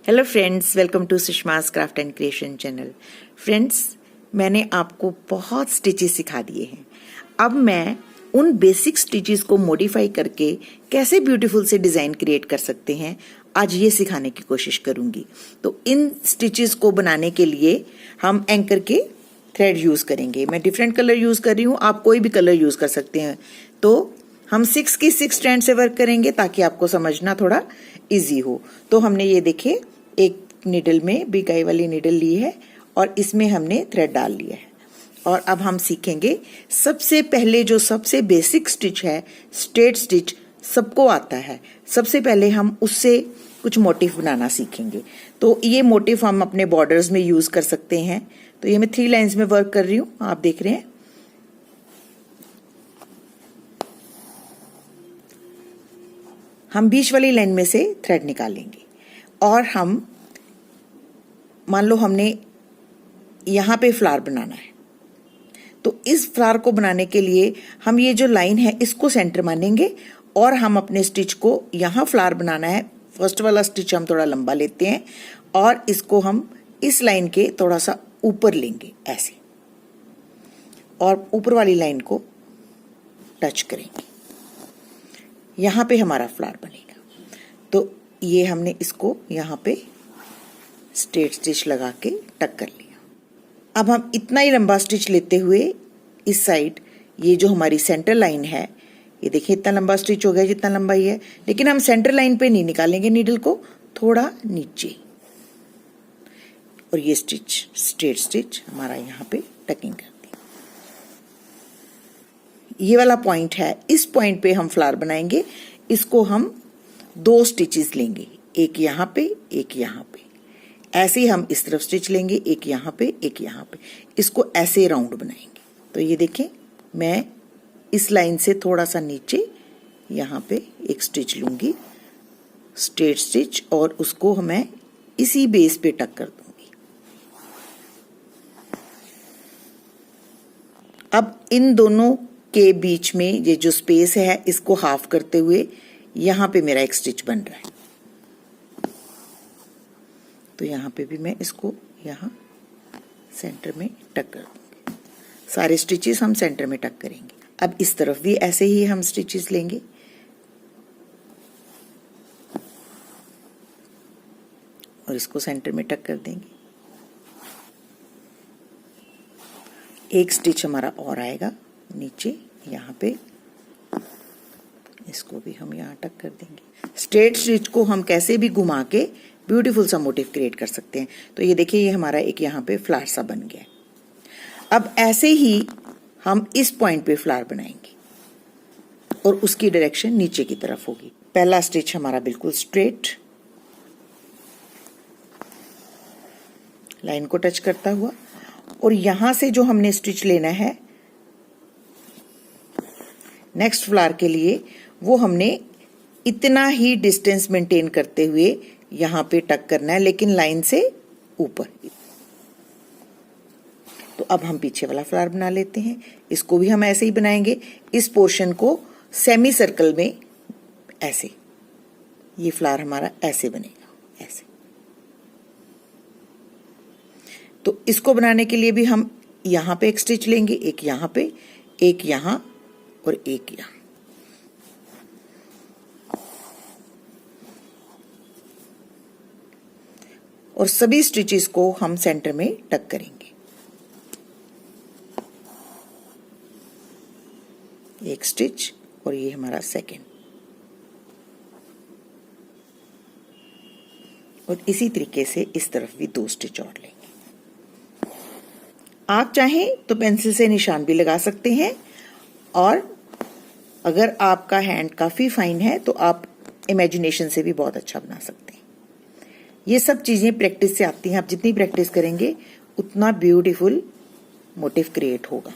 Hello friends, welcome to Sushma's craft and creation channel. Friends, मैंने आपको बहुत स्टिचेस सिखा दिए हैं। अब मैं उन बेसिक स्टिचेस को मॉडिफाई करके कैसे ब्यूटीफुल से डिज़ाइन क्रिएट कर सकते हैं, आज ये सिखाने की कोशिश करूंगी। तो इन स्टिचेस को बनाने के लिए हम एंकर के थ्रेड यूज़ करेंगे। मैं डिफरेंट कलर यूज़ कर रही हूँ, आप कोई भी कलर यूज़ कर सकते हैं। तो हम 6 की 6 स्ट्रैंड से वर्क करेंगे ताकि आपको समझना थोड़ा इजी हो। तो हमने ये देखिए एक निडल में बिगाई वाली निडल ली है और इसमें हमने थ्रेड डाल लिया है। और अब हम सीखेंगे सबसे पहले जो सबसे बेसिक स्टिच है, स्ट्रेट स्टिच, सबको आता है। सबसे पहले हम उससे कुछ मोटिफ बनाना सीखेंगे। तो ये मोटिफ हम अपने बॉर्डर्स में यूज कर सकते हैं। तो ये मैं 3 लाइंस में वर्क कर रही हूँ, आप देख रहे हैं। हम बीच वाली लाइन में से थ्रेड निकालेंगे और हम मान लो हमने यहां पे फ्लावर बनाना है, तो इस फ्लावर को बनाने के लिए हम ये जो लाइन है इसको सेंटर मानेंगे और हम अपने स्टिच को यहां फ्लावर बनाना है। फर्स्ट वाला स्टिच हम थोड़ा लंबा लेते हैं और इसको हम इस लाइन के थोड़ा सा ऊपर लेंगे ऐसे, और ऊपर वाली लाइन को टच करेंगे। यहां पे हमारा फ्लावर बनेगा। तो ये हमने इसको यहां पे स्ट्रेट स्टिच लगा के टक कर लिया। अब हम इतना ही लंबा स्टिच लेते हुए इस साइड ये जो हमारी सेंटर लाइन है, ये देखिए इतना लंबा स्टिच हो गया जितना लंबा ही है, लेकिन हम सेंटर लाइन पे नहीं निकालेंगे नीडल को, थोड़ा नीचे। और ये स्टिच स्ट्रेट स्टिच हमारा यहाँ पे टकिंग कर दी। ये वाला पॉइंट है, इस पॉइंट पे हम फ्लावर बनाएंगे। इसको हम 2 स्टिचेस लेंगे, एक यहाँ पे एक यहाँ पे। ऐसे ही हम इस तरफ स्टिच लेंगे, एक यहाँ पे एक यहाँ पे। इसको ऐसे राउंड बनाएंगे। तो ये देखें, मैं इस लाइन से थोड़ा सा नीचे यहाँ पे एक स्टिच लूंगी, स्ट्रेट स्टिच, और उसको मैं इसी बेस पे टक कर दूंगी। अब इन दोनों के बीच में ये जो स्पेस है इसको हाफ करते हुए यहाँ पे मेरा एक स्टिच बन रहा है। तो यहाँ पे भी मैं इसको यहाँ सेंटर में टक कर दूंगी। सारे स्टिचेस हम सेंटर में टक करेंगे। अब इस तरफ भी ऐसे ही हम स्टिचेस लेंगे और इसको सेंटर में टक कर देंगे। एक स्टिच हमारा और आएगा नीचे यहाँ पे, इसको भी हम यहाँ टक कर देंगे। स्ट्रेट स्टिच को हम कैसे भी घुमा के ब्यूटीफुल सा मोटिव क्रिएट कर सकते हैं। तो ये देखिए, ये हमारा एक यहाँ पे फ्लावर सा बन गया है। अब ऐसे ही हम इस पॉइंट पे फ्लावर बनाएंगे और उसकी डायरेक्शन नीचे की तरफ होगी। पहला स्टिच हमारा बिल्कुल स्ट्रेट लाइन को टच करता हुआ, और यहां से जो हमने स्टिच लेना है नेक्स्ट फ्लावर के लिए, वो हमने इतना ही डिस्टेंस मेंटेन करते हुए यहां पे टक करना है, लेकिन लाइन से ऊपर। तो अब हम पीछे वाला फ्लावर बना लेते हैं। इसको भी हम ऐसे ही बनाएंगे। इस पोर्शन को सेमी सर्कल में ऐसे, ये फ्लावर हमारा ऐसे बनेगा, ऐसे। तो इसको बनाने के लिए भी हम यहां पे एक स्टिच लेंगे, एक यहां पे, एक यहां और एक यहां। और सभी स्टिचेस को हम सेंटर में टक करेंगे। एक स्टिच और ये हमारा सेकेंड, और इसी तरीके से इस तरफ भी 2 स्टिच और लेंगे। आप चाहें तो पेंसिल से निशान भी लगा सकते हैं, और अगर आपका हैंड काफी फाइन है तो आप इमेजिनेशन से भी बहुत अच्छा बना सकते हैं। ये सब चीजें प्रैक्टिस से आती हैं। आप जितनी प्रैक्टिस करेंगे उतना ब्यूटीफुल मोटिव क्रिएट होगा।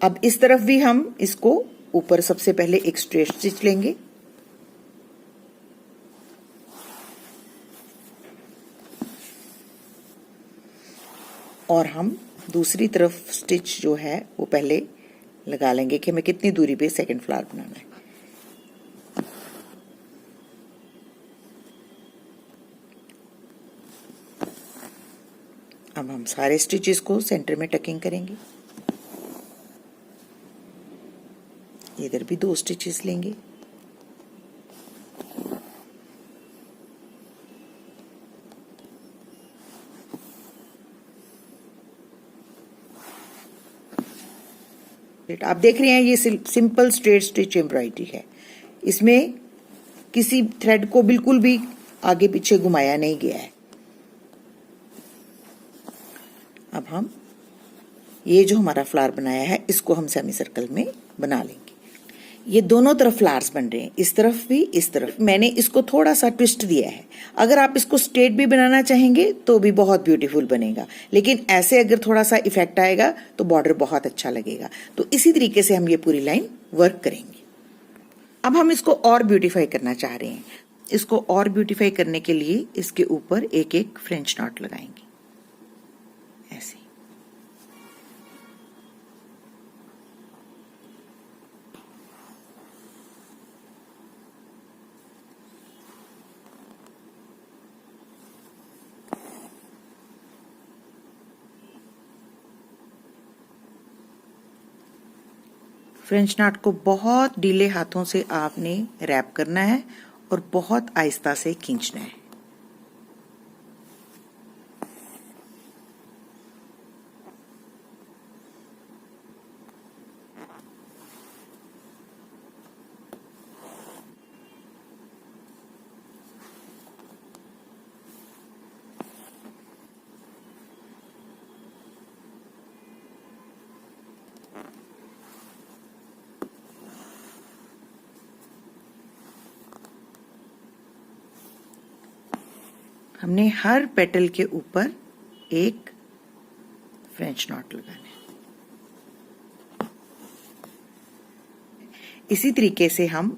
अब इस तरफ भी हम इसको ऊपर सबसे पहले एक स्ट्रेट स्टिच लेंगे, और हम दूसरी तरफ स्टिच जो है वो पहले लगा लेंगे कि हमें कितनी दूरी पे सेकंड फ्लावर बनाना है। अब हम सारे स्टिचेस को सेंटर में टकिंग करेंगे। इधर भी 2 स्टिचेस लेंगे। आप देख रहे हैं ये सिंपल स्ट्रेट स्टिच एम्ब्रॉयडरी है। इसमें किसी थ्रेड को बिल्कुल भी आगे पीछे घुमाया नहीं गया है। अब हम ये जो हमारा फ्लावर बनाया है इसको हम सेमी सर्कल में बना लेंगे। ये दोनों तरफ फ्लावर्स बन रहे हैं, इस तरफ भी इस तरफ। मैंने इसको थोड़ा सा ट्विस्ट दिया है। अगर आप इसको स्ट्रेट भी बनाना चाहेंगे तो भी बहुत ब्यूटीफुल बनेगा, लेकिन ऐसे अगर थोड़ा सा इफेक्ट आएगा तो बॉर्डर बहुत अच्छा लगेगा। तो इसी तरीके से हम ये पूरी लाइन वर्क करेंगे। अब हम इसको और ब्यूटीफाई करना चाह रहे हैं। इसको और ब्यूटीफाई करने के लिए इसके ऊपर एक एक फ्रेंच नॉट लगाएंगे, ऐसे। फ्रेंच नॉट को बहुत ढीले हाथों से आपने रैप करना है और बहुत आहिस्ता से खींचना है। हमने हर पेटल के ऊपर एक फ्रेंच नॉट लगाना है। इसी तरीके से हम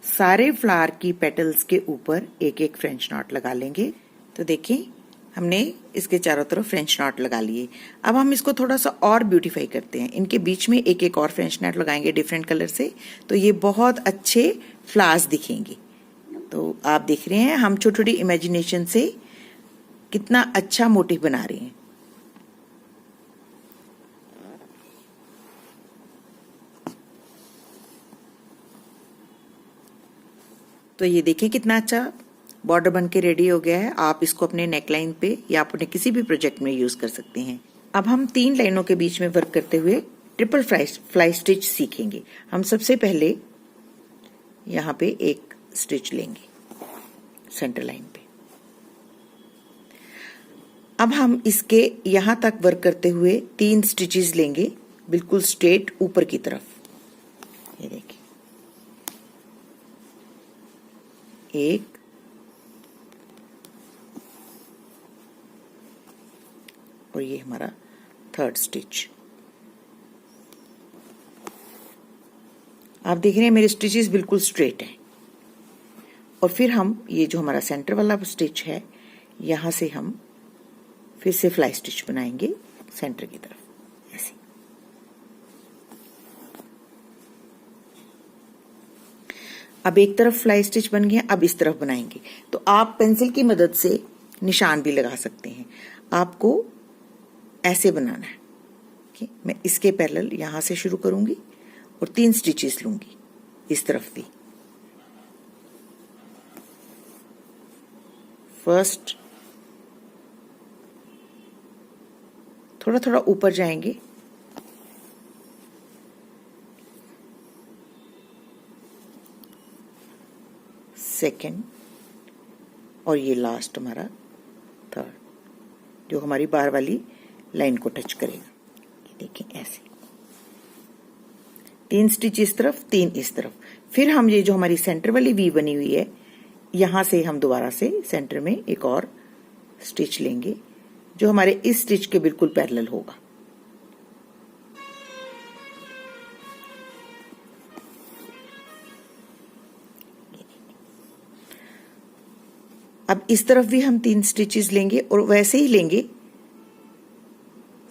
सारे फ्लावर की पेटल्स के ऊपर एक एक फ्रेंच नॉट लगा लेंगे। तो देखिए हमने इसके चारों तरफ फ्रेंच नॉट लगा लिए। अब हम इसको थोड़ा सा और ब्यूटीफाई करते हैं। इनके बीच में एक एक और फ्रेंच नॉट लगाएंगे डिफरेंट कलर से, तो ये बहुत अच्छे फ्लावर्स दिखेंगे। तो आप देख रहे हैं हम छोटी छोटी इमेजिनेशन से कितना अच्छा मोटिव बना रहे हैं। तो ये देखिए कितना अच्छा बॉर्डर बन के रेडी हो गया है। आप इसको अपने नेकलाइन पे या अपने किसी भी प्रोजेक्ट में यूज कर सकते हैं। अब हम 3 लाइनों के बीच में वर्क करते हुए ट्रिपल फ्लाई स्टिच सीखेंगे। हम सबसे पहले यहाँ पे एक स्टिच लेंगे सेंटर लाइन पे। अब हम इसके यहां तक वर्क करते हुए 3 स्टिचेस लेंगे बिल्कुल स्ट्रेट ऊपर की तरफ। ये देखिए, एक और ये हमारा 3rd स्टिच। आप देख रहे हैं मेरे स्टिचेस बिल्कुल स्ट्रेट हैं। और फिर हम ये जो हमारा सेंटर वाला स्टिच है यहां से हम फिर से फ्लाई स्टिच बनाएंगे सेंटर की तरफ, ऐसे। अब एक तरफ फ्लाई स्टिच बन गया, अब इस तरफ बनाएंगे। तो आप पेंसिल की मदद से निशान भी लगा सकते हैं। आपको ऐसे बनाना है। मैं इसके पैरेलल यहां से शुरू करूंगी और 3 स्टिचेस लूंगी इस तरफ भी। फर्स्ट थोड़ा थोड़ा ऊपर जाएंगे, सेकंड, और ये लास्ट हमारा 3rd जो हमारी बाहर वाली लाइन को टच करेगा। ये देखें ऐसे 3 स्टिच इस तरफ, 3 इस तरफ। फिर हम ये जो हमारी सेंटर वाली वी बनी हुई है यहां से हम दोबारा से सेंटर में एक और स्टिच लेंगे जो हमारे इस स्टिच के बिल्कुल पैरेलल होगा। अब इस तरफ भी हम 3 स्टिचेस लेंगे और वैसे ही लेंगे,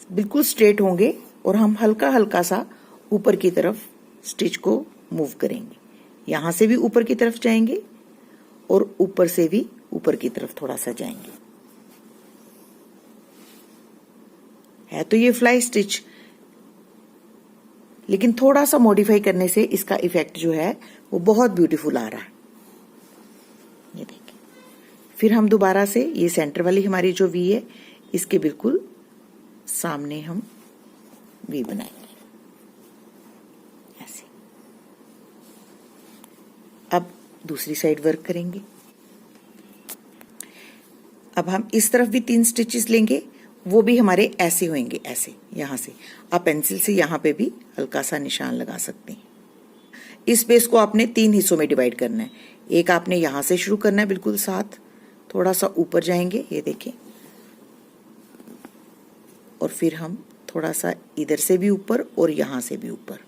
बिल्कुल स्ट्रेट होंगे और हम हल्का हल्का सा ऊपर की तरफ स्टिच को मूव करेंगे। यहां से भी ऊपर की तरफ जाएंगे और ऊपर से भी ऊपर की तरफ थोड़ा सा जाएंगे। है तो ये फ्लाई स्टिच, लेकिन थोड़ा सा मॉडिफाई करने से इसका इफेक्ट जो है वो बहुत ब्यूटीफुल आ रहा है। ये देखिए, फिर हम दोबारा से ये सेंटर वाली हमारी जो वी है इसके बिल्कुल सामने हम वी बनाएंगे ऐसे। अब दूसरी साइड वर्क करेंगे। अब हम इस तरफ भी 3 स्टिचेस लेंगे, वो भी हमारे ऐसे होंगे, ऐसे यहां से आप पेंसिल से यहां पे भी हल्का सा निशान लगा सकते हैं। इस स्पेस को आपने 3 हिस्सों में डिवाइड करना है। एक आपने यहां से शुरू करना है, बिल्कुल साथ थोड़ा सा ऊपर जाएंगे, ये देखें, और फिर हम थोड़ा सा इधर से भी ऊपर और यहां से भी ऊपर,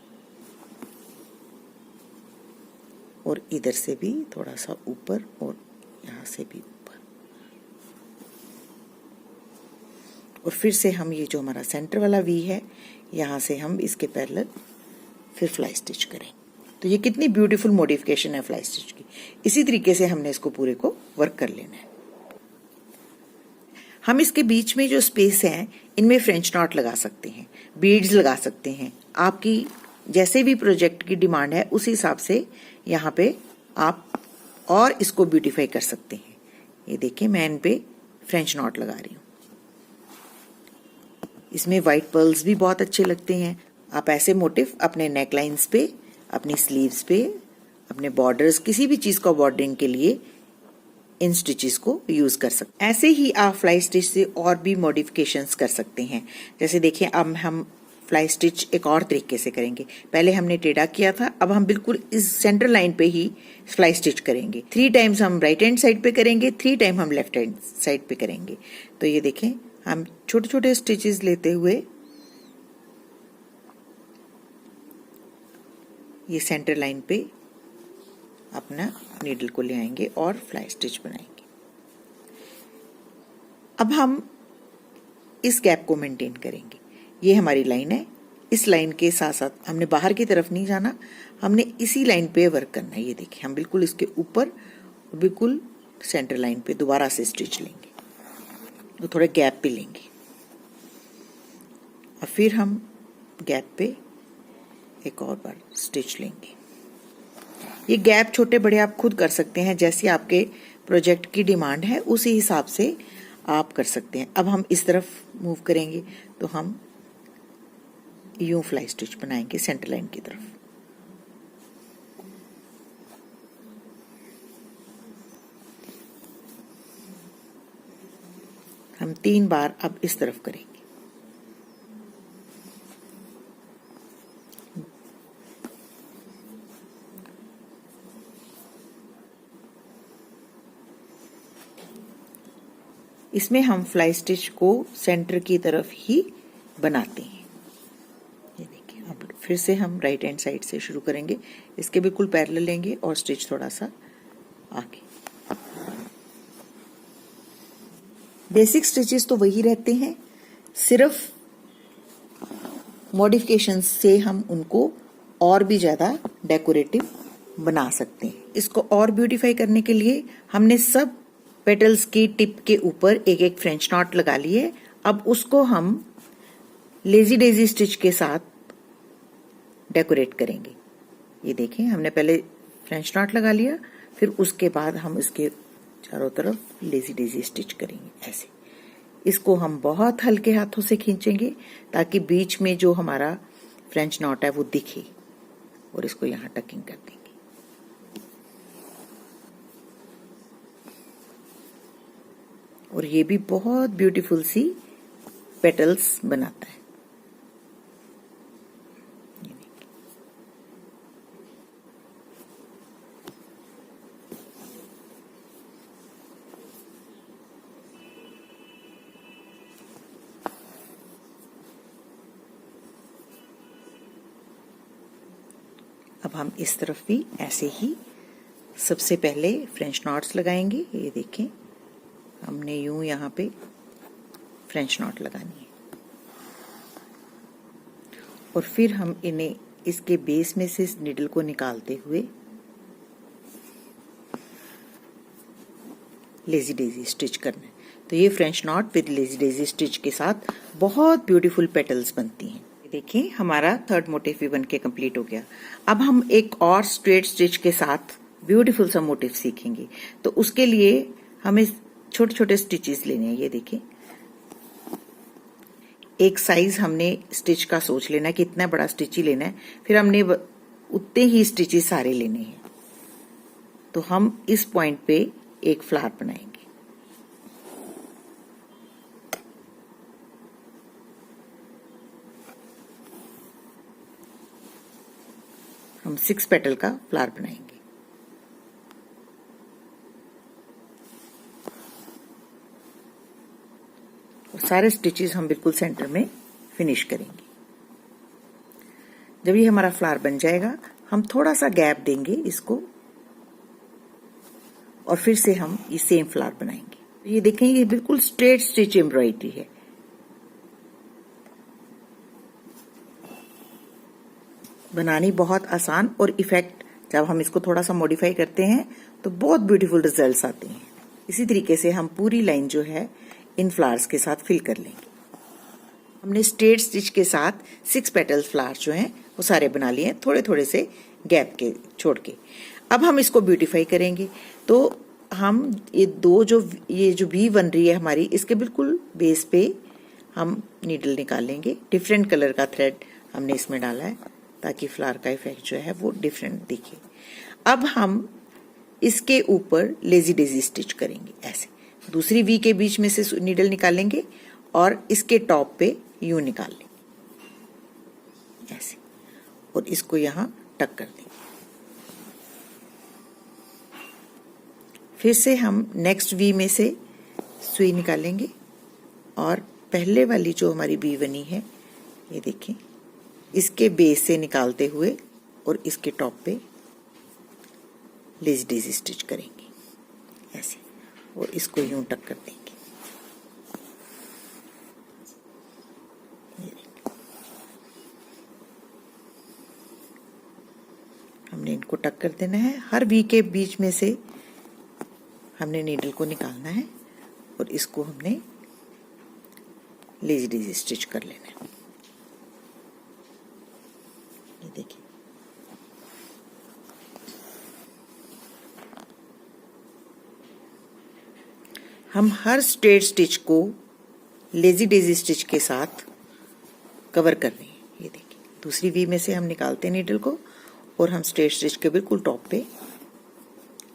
और इधर से भी थोड़ा सा ऊपर और यहां से भी ऊपर, और फिर से हम ये जो हमारा सेंटर वाला वी है यहां से हम इसके पैरेलल फिर फ्लाई स्टिच करें। तो ये कितनी ब्यूटीफुल मॉडिफिकेशन है फ्लाई स्टिच की। इसी तरीके से हमने इसको पूरे को वर्क कर लेना है। हम इसके बीच में जो स्पेस है इनमें फ्रेंच नॉट लगा सकते हैं, बीड्स लगा सकते हैं, आपकी जैसे भी प्रोजेक्ट की डिमांड है उस हिसाब से यहाँ पे आप और इसको ब्यूटीफाई कर सकते हैं। ये देखिए, मैं इन पे फ्रेंच नॉट लगा रही हूँ। इसमें व्हाइट पर्ल्स भी बहुत अच्छे लगते हैं। आप ऐसे मोटिव अपने नेक लाइन्स पे, अपनी स्लीव्स पे, अपने बॉर्डर्स, किसी भी चीज का बॉर्डरिंग के लिए इन स्टिचेस को यूज कर सकते हैं। ऐसे ही आप फ्लाई स्टिच से और भी मॉडिफिकेशंस कर सकते हैं। जैसे देखिए, अब हम फ्लाई स्टिच एक और तरीके से करेंगे। पहले हमने टेढ़ा किया था, अब हम बिल्कुल इस सेंटर लाइन पे ही फ्लाई स्टिच करेंगे। 3 टाइम्स हम राइट हैंड साइड पे करेंगे, 3 टाइम हम लेफ्ट हैंड साइड पे करेंगे। तो ये देखें, हम छोटे छोटे स्टिचेस लेते हुए ये सेंटर लाइन पे अपना नीडल को ले आएंगे और फ्लाई स्टिच बनाएंगे। अब हम इस गैप को मेंटेन करेंगे। ये हमारी लाइन है, इस लाइन के साथ साथ हमने बाहर की तरफ नहीं जाना, हमने इसी लाइन पे वर्क करना है। ये देखिए, हम बिल्कुल इसके ऊपर बिल्कुल सेंटर लाइन पे दोबारा से स्टिच लेंगे, तो थोड़ा गैप पे लेंगे, और फिर हम गैप पे एक और बार स्टिच लेंगे। ये गैप छोटे बड़े आप खुद कर सकते हैं, जैसे आपके प्रोजेक्ट की डिमांड है उसी हिसाब से आप कर सकते हैं। अब हम इस तरफ मूव करेंगे तो हम यूं फ्लाई स्टिच बनाएंगे सेंटर लाइन की तरफ। हम 3 बार अब इस तरफ करेंगे। इसमें हम फ्लाई स्टिच को सेंटर की तरफ ही बनाते हैं। ये देखिए, अब फिर से हम राइट हैंड साइड से शुरू करेंगे, इसके बिल्कुल पैरेलल लेंगे और स्टिच थोड़ा सा आगे। बेसिक स्टिचेस तो वही रहते हैं, सिर्फ मॉडिफिकेशंस से हम उनको और भी ज्यादा डेकोरेटिव बना सकते हैं। इसको और ब्यूटीफाई करने के लिए हमने सब पेटल्स की टिप के ऊपर एक एक फ्रेंच नॉट लगा लिए। अब उसको हम लेजी डेजी स्टिच के साथ डेकोरेट करेंगे। ये देखें, हमने पहले फ्रेंच नॉट लगा लिया, फिर उसके बाद हम इसके चारों तरफ लेजी डेजी स्टिच करेंगे ऐसे। इसको हम बहुत हल्के हाथों से खींचेंगे ताकि बीच में जो हमारा फ्रेंच नॉट है वो दिखे, और इसको यहाँ टकिंग कर देंगे। और ये भी बहुत ब्यूटीफुल सी पेटल्स बनाता है। अब हम इस तरफ भी ऐसे ही सबसे पहले फ्रेंच नॉट्स लगाएंगे। ये देखें, हमने यूं यहाँ पे फ्रेंच नॉट लगानी है, और फिर हम इन्हें इसके बेस में से इस निडल को निकालते हुए लेजी डेजी स्टिच करना है। तो ये French not with lazy Daisy stitch के साथ बहुत ब्यूटीफुल पेटल्स बनती हैं। देखिए हमारा थर्ड मोटिव भी बन के कंप्लीट हो गया। अब हम एक और स्ट्रेट स्टिच के साथ ब्यूटीफुल सा मोटिव सीखेंगे। तो उसके लिए हमें छोटे छोटे स्टिचेस लेने हैं। ये देखिए एक साइज हमने स्टिच का सोच लेना है कि इतना बड़ा स्टिच ही लेना है, फिर हमने उतने ही स्टिचेस सारे लेने हैं। तो हम इस पॉइंट पे एक फ्लावर बनाएंगे। हम 6 पेटल का फ्लावर बनाएंगे। और सारे स्टिचेस हम बिल्कुल सेंटर में फिनिश करेंगे। जब ये हमारा फ्लावर बन जाएगा हम थोड़ा सा गैप देंगे इसको और फिर से हम ये सेम फ्लावर बनाएंगे। ये देखें ये बिल्कुल स्ट्रेट स्टिच एम्ब्रॉयडरी है। बनानी बहुत आसान और इफेक्ट जब हम इसको थोड़ा सा मॉडिफाई करते हैं तो बहुत ब्यूटीफुल रिजल्ट्स आते हैं। इसी तरीके से हम पूरी लाइन जो है इन फ्लावर्स के साथ फिल कर लेंगे। हमने स्ट्रेट स्टिच के साथ 6 पेटल फ्लावर जो हैं वो सारे बना लिए हैं, थोड़े थोड़े से गैप के छोड़ के। अब हम इसको ब्यूटीफाई करेंगे। तो हम ये जो वी बन रही है हमारी, इसके बिल्कुल बेस पे हम नीडल निकालेंगे। डिफरेंट कलर का थ्रेड हमने इसमें डाला है ताकि फ्लावर का इफेक्ट जो है वो डिफरेंट दिखे। अब हम इसके ऊपर लेजी डेजी स्टिच करेंगे। ऐसे दूसरी वी के बीच में से नीडल निकालेंगे और इसके टॉप पे यूं निकाल लेंगे ऐसे, और इसको यहां टक कर देंगे। फिर से हम नेक्स्ट वी में से सुई निकालेंगे और पहले वाली जो हमारी वी बनी है ये देखिए इसके बेस से निकालते हुए और इसके टॉप पे लेजी डेजी स्टिच करेंगे ऐसे, और इसको यूं टक कर देंगे। हमने इनको टक कर देना है। हर वी के बीच में से हमने नीडल को निकालना है और इसको हमने लेजी डेजी स्टिच कर लेना है। ये देखिए हम हर स्ट्रेट स्टिच को लेजी डेजी स्टिच के साथ कवर कर रहे हैं। ये देखिए दूसरी वी में से हम निकालते हैं नीडल को और हम स्ट्रेट स्टिच के बिल्कुल टॉप पे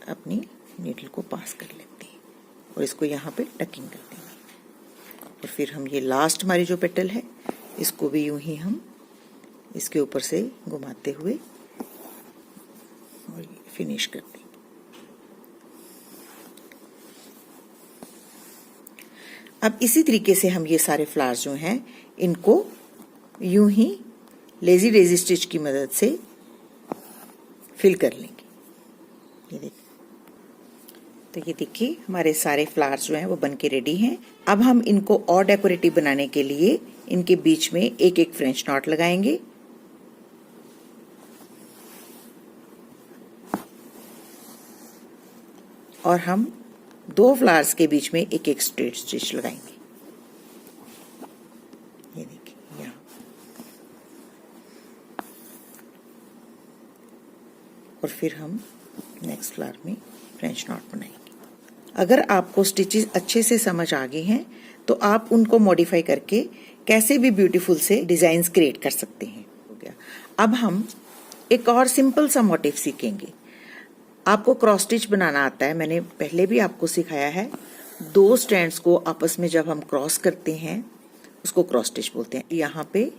अपनी नीडल को पास कर लेते हैं और इसको यहाँ पे टकिंग कर देंगे। और फिर हम ये लास्ट हमारी जो पेटल है इसको भी यूं ही हम इसके ऊपर से घुमाते हुए और फिनिश कर देंगे। अब इसी तरीके से हम ये सारे फ्लावर्स जो हैं इनको यूं ही लेजी डेजी स्टिच की मदद से फिल कर लेंगे। ये देखिए, तो ये देखिए हमारे सारे फ्लावर्स जो हैं वो बन के रेडी हैं। अब हम इनको और डेकोरेटिव बनाने के लिए इनके बीच में एक एक फ्रेंच नॉट लगाएंगे। और हम 2 फ्लावर्स के बीच में एक एक स्ट्रेट स्टिच लगाएंगे। ये देखिए यहाँ, और फिर हम नेक्स्ट फ्लावर में फ्रेंच नॉट बनाएंगे। अगर आपको स्टिचेस अच्छे से समझ आ गए हैं तो आप उनको मॉडिफाई करके कैसे भी ब्यूटीफुल से डिजाइन्स क्रिएट कर सकते हैं। हो गया। अब हम एक और सिंपल सा मोटिव सीखेंगे। आपको क्रॉस स्टिच बनाना आता है, मैंने पहले भी आपको सिखाया है। 2 स्ट्रैंड्स को आपस में जब हम क्रॉस करते हैं उसको क्रॉस स्टिच बोलते हैं। यहाँ पे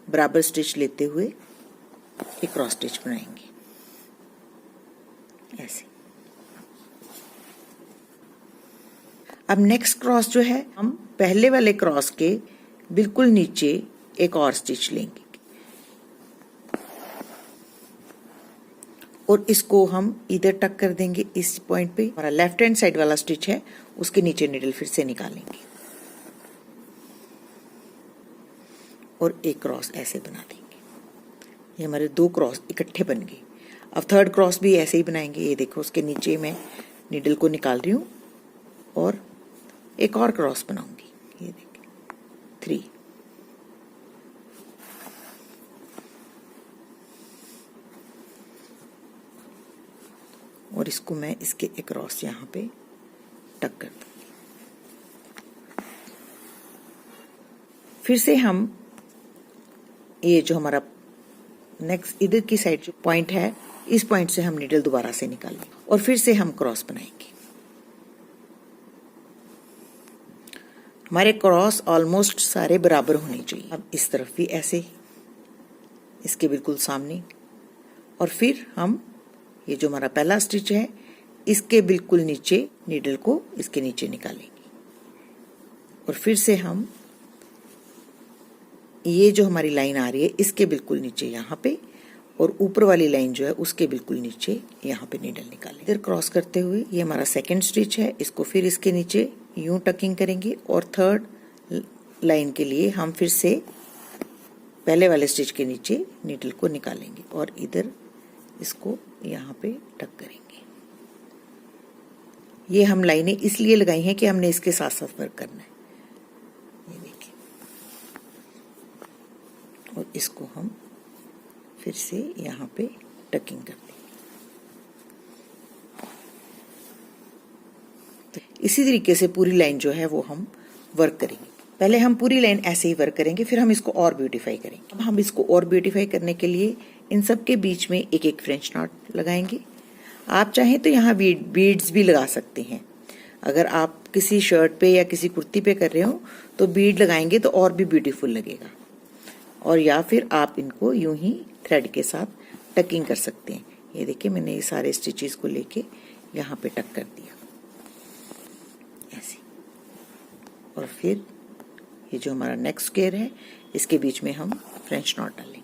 बराबर स्टिच लेते हुए एक क्रॉस स्टिच बनाएंगे ऐसे। अब नेक्स्ट क्रॉस जो है हम पहले वाले क्रॉस के बिल्कुल नीचे एक और स्टिच लेंगे और इसको हम इधर टक कर देंगे। इस पॉइंट पे हमारा लेफ्ट हैंड साइड वाला स्टिच है उसके नीचे नीडल फिर से निकालेंगे और एक क्रॉस ऐसे बना देंगे। ये हमारे 2 क्रॉस इकट्ठे बन गए। अब थर्ड क्रॉस भी ऐसे ही बनाएंगे। ये देखो उसके नीचे मैं नीडल को निकाल रही हूँ और एक और क्रॉस बनाऊंगी। ये देखिए 3, और इसको मैं इसके अक्रॉस यहाँ पे टक कर दूंगी। फिर से हम ये जो हमारा नेक्स्ट इधर की साइड जो पॉइंट है, इस पॉइंट से हम नीडल दोबारा से निकालेंगे और फिर से हम क्रॉस बनाएंगे। हमारे क्रॉस ऑलमोस्ट सारे बराबर होने चाहिए। अब इस तरफ भी ऐसे, इसके बिल्कुल सामने, और फिर हम ये जो हमारा पहला स्टिच है इसके बिल्कुल नीचे नीडल को इसके नीचे निकालेंगे और फिर से हम ये जो हमारी लाइन आ रही है इसके बिल्कुल नीचे यहाँ पे, और ऊपर वाली लाइन जो है उसके बिल्कुल नीचे यहाँ पे नीडल निकालेंगे। इधर क्रॉस करते हुए ये हमारा सेकंड स्टिच है, इसको फिर इसके नीचे यूं टकिंग करेंगे और थर्ड लाइन के लिए हम फिर से पहले वाले स्टिच के नीचे नीडल को निकालेंगे और इधर इसको यहाँ पे टक करेंगे। ये हम लाइनें इसलिए लगाई हैं कि हमने इसके साथ साथ वर्क करना है। ये देखिए, और इसको हम फिर से यहाँ पे टकिंग कर देंगे। तो इसी तरीके से पूरी लाइन जो है वो हम वर्क करेंगे। पहले हम पूरी लाइन ऐसे ही वर्क करेंगे, फिर हम इसको और ब्यूटीफाई करेंगे। अब हम इसको और ब्यूटीफाई करने के लिए इन सब के बीच में एक एक फ्रेंच नॉट लगाएंगे। आप चाहें तो यहाँ बीड्स भी लगा सकते हैं। अगर आप किसी शर्ट पे या किसी कुर्ती पे कर रहे हो तो बीड लगाएंगे तो और भी ब्यूटीफुल लगेगा, और या फिर आप इनको यूं ही थ्रेड के साथ टकिंग कर सकते हैं। ये देखिए, मैंने ये सारे स्टिचेस को लेके यहाँ पे टक कर दिया ऐसे, और फिर ये जो हमारा नेक्स्ट स्क्वायर है इसके बीच में हम फ्रेंच नॉट डालेंगे।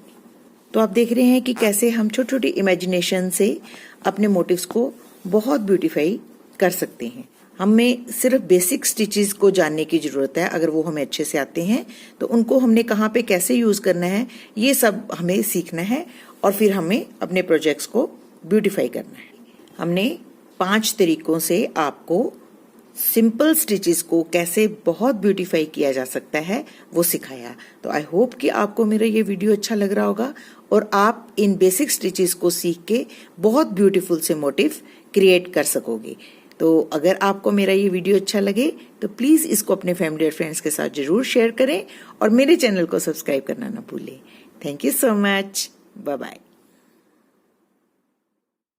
तो आप देख रहे हैं कि कैसे हम छोटी छोटी इमेजिनेशन से अपने मोटिव्स को बहुत ब्यूटीफाई कर सकते हैं। हमें सिर्फ बेसिक स्टिचेस को जानने की जरूरत है। अगर वो हमें अच्छे से आते हैं तो उनको हमने कहाँ पे कैसे यूज करना है ये सब हमें सीखना है, और फिर हमें अपने प्रोजेक्ट्स को ब्यूटीफाई करना है। हमने 5 तरीकों से आपको सिंपल स्टिचेस को कैसे बहुत ब्यूटीफाई किया जा सकता है वो सिखाया। तो आई होप कि आपको मेरा ये वीडियो अच्छा लग रहा होगा और आप इन बेसिक स्टिचेस को सीख के बहुत ब्यूटीफुल से मोटिव क्रिएट कर सकोगे। तो अगर आपको मेरा ये वीडियो अच्छा लगे तो प्लीज इसको अपने फैमिली और फ्रेंड्स के साथ जरूर शेयर करें और मेरे चैनल को सब्सक्राइब करना ना भूलें। Thank you so much. Bye bye.